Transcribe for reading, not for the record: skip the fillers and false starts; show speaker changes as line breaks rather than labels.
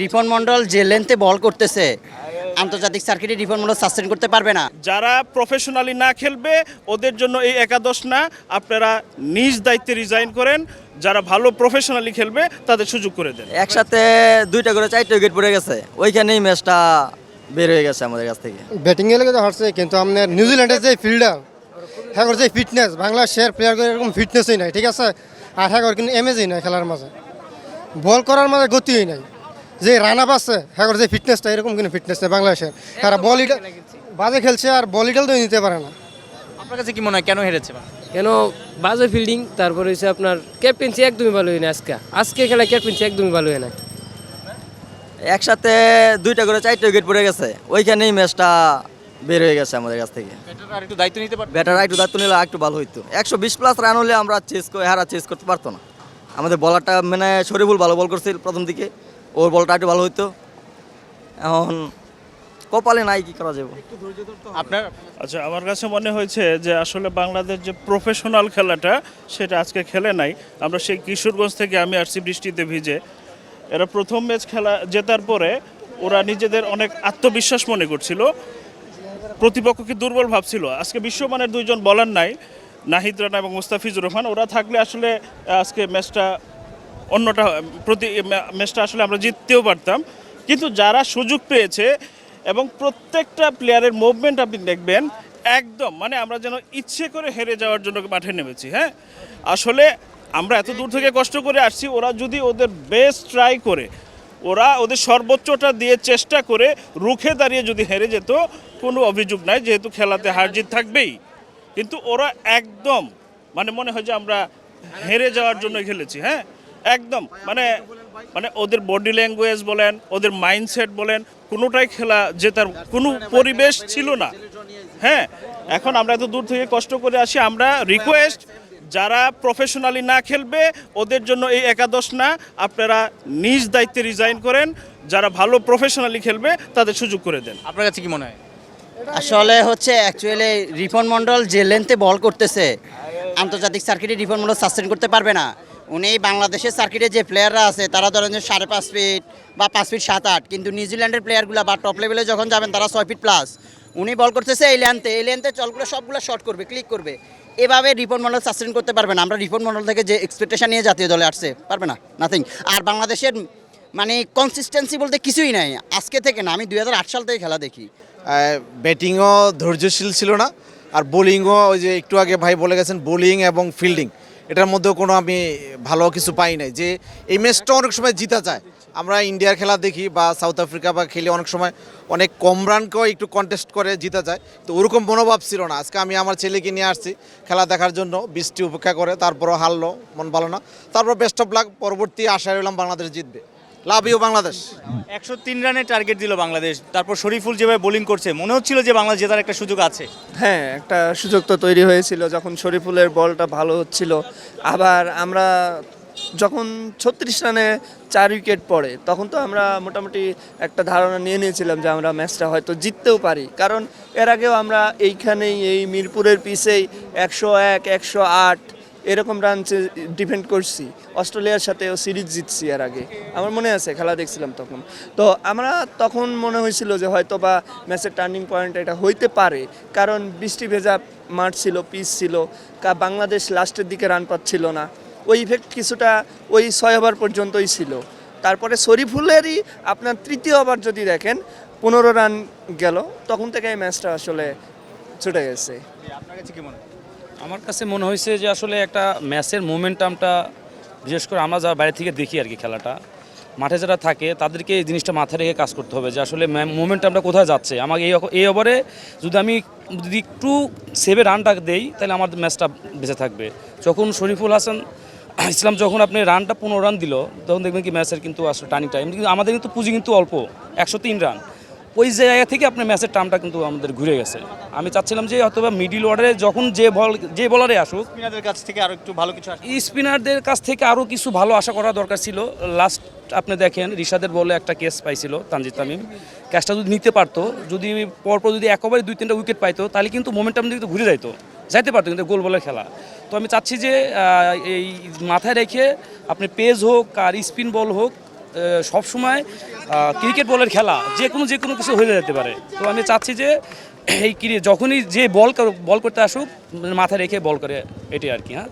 রিপন মন্ডল যে লেন্থে বল করতেছে আন্তর্জাতিক সার্কিটে রিপন মন্ডল সাস্টেন করতে পারবে না।
যারা প্রফেশনালি না খেলবে ওদের জন্য এই একাদশ না, আপনারা নিজ দায়িত্বে রিজাইন করেন। যারা ভালো প্রফেশনালি খেলবে তাদের সুযোগ করে দেন।
একসাথে 2টা করে 4টা উইকেট পড়ে গেছে, ওইখানেই ম্যাচটা বের হয়ে গেছে আমাদের কাছ থেকে।
ব্যাটিং এর তো হারছে, কিন্তু আপনার নিউজিল্যান্ডের যে ফিল্ডার হ্যাঁ যে ফিটনেস, বাংলাদেশের প্লেয়ার এরকম ফিটনেসই নাই, ঠিক আছে। আর হ্যাঁ কিন্তু এমেজই নাই খেলার মাঝে, বল করার মাঝে গতিই নাই। যে রান আপ আছে হ্যাঁ যে ফিটনেসটা, এরকম কিন্তু ফিটনেস নেই বাংলাদেশের। তারা বলিটা বাজে খেলছে আর বলিটাও তো নিতে পারে না।
আপনার কাছে কি মনে হয় কেন হেরেছে?
কেন বাজে ফিল্ডিং, তারপরে হচ্ছে আপনার ক্যাপ্টেন্সি একদমই ভালো হয় না। আজকে খেলা ক্যাপ্টেন্সি একদমই ভালো হয় না।
একসাথে 2টা করে 4টা উইকেট পড়ে গেছে, ওইখানেই ম্যাচটা বের হয়ে গেছে আমাদের কাছ থেকে।
ব্যাটাররা একটু দায়িত্ব নিতে পারবে।
ব্যাটাররা একটু দায়িত্ব নিলে একটু ভালো হইতো। 120+ রান হলে আমরা চেস করতে পারতো না। আমাদের বলারটা মানে শরীফুল ভালো বল করছিল প্রথম দিকে, ওর বলটা একটু ভালো হইতো। এখন কপালে নাই, কি করা যাবে।
আপনার
আচ্ছা, আমার কাছে মনে হয়েছে যে আসলে বাংলাদেশ যে প্রফেশনাল খেলাটা সেটা আজকে খেলে নাই। আমরা সেই কিশোরগঞ্জ থেকে আমি আসছি বৃষ্টিতে ভিজে। এরা প্রথম ম্যাচ খেলা জেতার পরে ওরা নিজেদের অনেক আত্মবিশ্বাস মনে করছিল, প্রতিপক্ষকে দুর্বল ভাবছিল। আজকে বিশ্বমানের দুইজন বলার নাই, নাহিদ রানা এবং মুস্তাফিজুর রহমান। ওরা থাকলে আসলে আজকে ম্যাচটা ম্যাচটা আসলে আমরা জিততেও পারতাম। কিন্তু যারা সুযোগ পেয়েছে এবং প্রত্যেকটা প্লেয়ারের মুভমেন্ট আপনি দেখবেন একদম মানে আমরা যেন ইচ্ছে করে হেরে যাওয়ার জন্য মাঠে নেমেছি। হ্যাঁ, আসলে আমরা এত দূর থেকে কষ্ট করে আসছি, ওরা যদি ওদের বেস্ট ট্রাই করে, ওরা ওদের সর্বোচ্চটা দিয়ে চেষ্টা করে রুখে দাঁড়িয়ে যদি হেরে যেত, কোনো অভিযোগ নাই, যেহেতু খেলাতে হার জিত থাকবেই। কিন্তু ওরা একদম মানে মনে হয় যে আমরা হেরে যাওয়ার জন্য খেলেছি। হ্যাঁ, একদম মানে মানে ওদের বডি ল্যাঙ্গুয়েজ বলেন, ওদের মাইন্ডসেট বলেন, কোনোটাই খেলা জেতার কোনো পরিবেশ ছিল না। হ্যাঁ, এখন আমরা এত দূর থেকে কষ্ট করে আসি, আমরা রিকোয়েস্ট যারা প্রফেশনালি না খেলবে ওদের জন্য এই একাদশ না, আপনারা নিজ দায়িত্বে রিজাইন করেন। যারা ভালো প্রফেশনালি খেলবে তাদের সুযোগ করে দেন।
আপনার কাছে কি মনে হয়?
আসলে হচ্ছে অ্যাকচুয়ালি রিপন মন্ডল যে লেন্থে বল করতেছে আন্তর্জাতিক সার্কিটে রিপন মন্ডল সাস্টেন করতে পারবে না। উনি বাংলাদেশের সার্কিটে যে প্লেয়াররা আছে তারা ধরেন যে 5.5 ফিট বা 5 ফিট 7-8, কিন্তু নিউজিল্যান্ডের প্লেয়ারগুলো বা টপ লেভেলে যখন যাবেন তারা 6 ফিট প্লাস। উনি বল করতেছে এই লেন্থে চলগুলো সবগুলো শর্ট করবে, ক্লিক করবে। এভাবে রিপন মন্ডল সাস্টেন করতে পারবে না। আমরা রিপন মন্ডল থেকে যে এক্সপেকটেশন নিয়ে জাতীয় দলে আসছে, পারবে না, নাথিং। আর বাংলাদেশের মানে কনসিস্টেন্সি বলতে কিছুই নাই আজকে থেকে না, আমি 2008 সাল থেকে খেলা দেখি।
ব্যাটিংও ধৈর্যশীল ছিল না, আর বোলিংও ওই যে একটু আগে ভাই বলে গেছেন, বোলিং এবং ফিল্ডিং এটার মধ্যেও কোনো আমি ভালো কিছু পাই নাই। যে এই ম্যাচটা অনেক সময় জিতা যায়, আমরা ইন্ডিয়ার খেলা দেখি বা সাউথ আফ্রিকা বা খেলে অনেক সময় অনেক কম রানকেও একটু কন্টেস্ট করে জিতা যায়, তো ওরকম মনোভাব ছিল না। আজকে আমি আমার ছেলেকে নিয়ে আসছি খেলা দেখার জন্য, বৃষ্টি উপেক্ষা করে, তারপরও হারলো, মন ভালো না। তারপর বেস্ট অফ লাক, পরবর্তী আশায় রইলাম বাংলাদেশ জিতবে। Love you Bangladesh.
103 রানের টার্গেট দিল বাংলাদেশ, তারপর শরীফুল যেভাবে বোলিং করছে মনে হচ্ছিল যে বাংলাদেশ জেতার একটা সুযোগ আছে।
হ্যাঁ, একটা সুযোগ তো তৈরি হয়েছিল যখন শরীফুলের বলটা ভালো হচ্ছিল। আবার আমরা যখন 36 রানে 4 উইকেট পড়ে তখন তো আমরা মোটামুটি একটা ধারণা নিয়ে নিয়েছিলাম যে আমরা ম্যাচটা হয়তো জিততেও পারি, কারণ এর আগেও আমরা এইখানেই এই মিরপুরের পিচেই 101, 108 এরকম রান ডিফেন্ড করছি। অস্ট্রেলিয়ার সাথেও সিরিজ জিতছি এর আগে, আমার মনে আছে, খেলা দেখছিলাম তখন। তো আমরা তখন মনে হয়েছিল যে হয়তো বা ম্যাচের টার্নিং পয়েন্ট এটা হইতে পারে, কারণ বৃষ্টি ভেজা মাঠ ছিল, পিচ ছিল, বাংলাদেশ লাস্টের দিকে রান পাচ্ছিল না। ওই ইফেক্ট কিছুটা ওই 6 ওভার পর্যন্তই ছিল। তারপরে শরীফুলেরই আপনার 3য় ওভার যদি দেখেন 15 রান গেল, তখন থেকে এই ম্যাচটা আসলে ছুটে গেছে।
আপনার কাছে কি মনে হয়?
আমার কাছে মনে হয়েছে যে আসলে একটা ম্যাচের মোমেন্টামটা, বিশেষ করে আমরা যারা বাইরে থেকে দেখি আর কি খেলাটা, মাঠে যারা থাকে তাদেরকে এই জিনিসটা মাথায় রেখে কাজ করতে হবে যে আসলে মোমেন্টামটা কোথায় যাচ্ছে। আমাকে এই ওভারে যদি একটু সেভে রানটা দেই তাহলে আমাদের ম্যাচটা বেঁচে থাকবে। যখন শরীফুল হাসান ইসলাম যখন আপনি রানটা 15 রান দিল, তখন দেখবেন কি ম্যাচের কিন্তু আসলে টার্নিং টাইম, কিন্তু আমাদের কিন্তু পুঁজি কিন্তু অল্প, 103 রান। ওই জায়গা থেকে আপনার ম্যাচের টার্মটা কিন্তু আমাদের ঘুরে গেছে। আমি চাচ্ছিলাম যে অথবা মিডিল অর্ডারে যখন যে বলারে আসুক,
স্পিনারদের কাছ থেকে আরো একটু ভালো কিছু আসে।
স্পিনারদের কাছ থেকে আরও কিছু ভালো আশা করা দরকার ছিল। লাস্ট আপনি দেখেন রিশাদের বলে একটা কেস পাইছিল তানজিদ তামিম, ক্যাচটা যদি নিতে পারতো, যদি পরপর যদি একবারে 2-3টা উইকেট পাইতো, তাহলে কিন্তু মোমেন্টাম কিন্তু ঘুরে যাইতে পারতো, কিন্তু গোল বলের খেলা। তো আমি চাচ্ছি যে এই মাথায় রেখে আপনি পেস হোক আর স্পিন বল হোক, সবসময় ক্রিকেট বলের খেলা যে কোনো কিছু হয়ে যেতে পারে। তো আমি চাচ্ছি যে এই যখনই যে বল করতে আসুক মাথায় রেখে বল করে, এটাই আর কি। হ্যাঁ।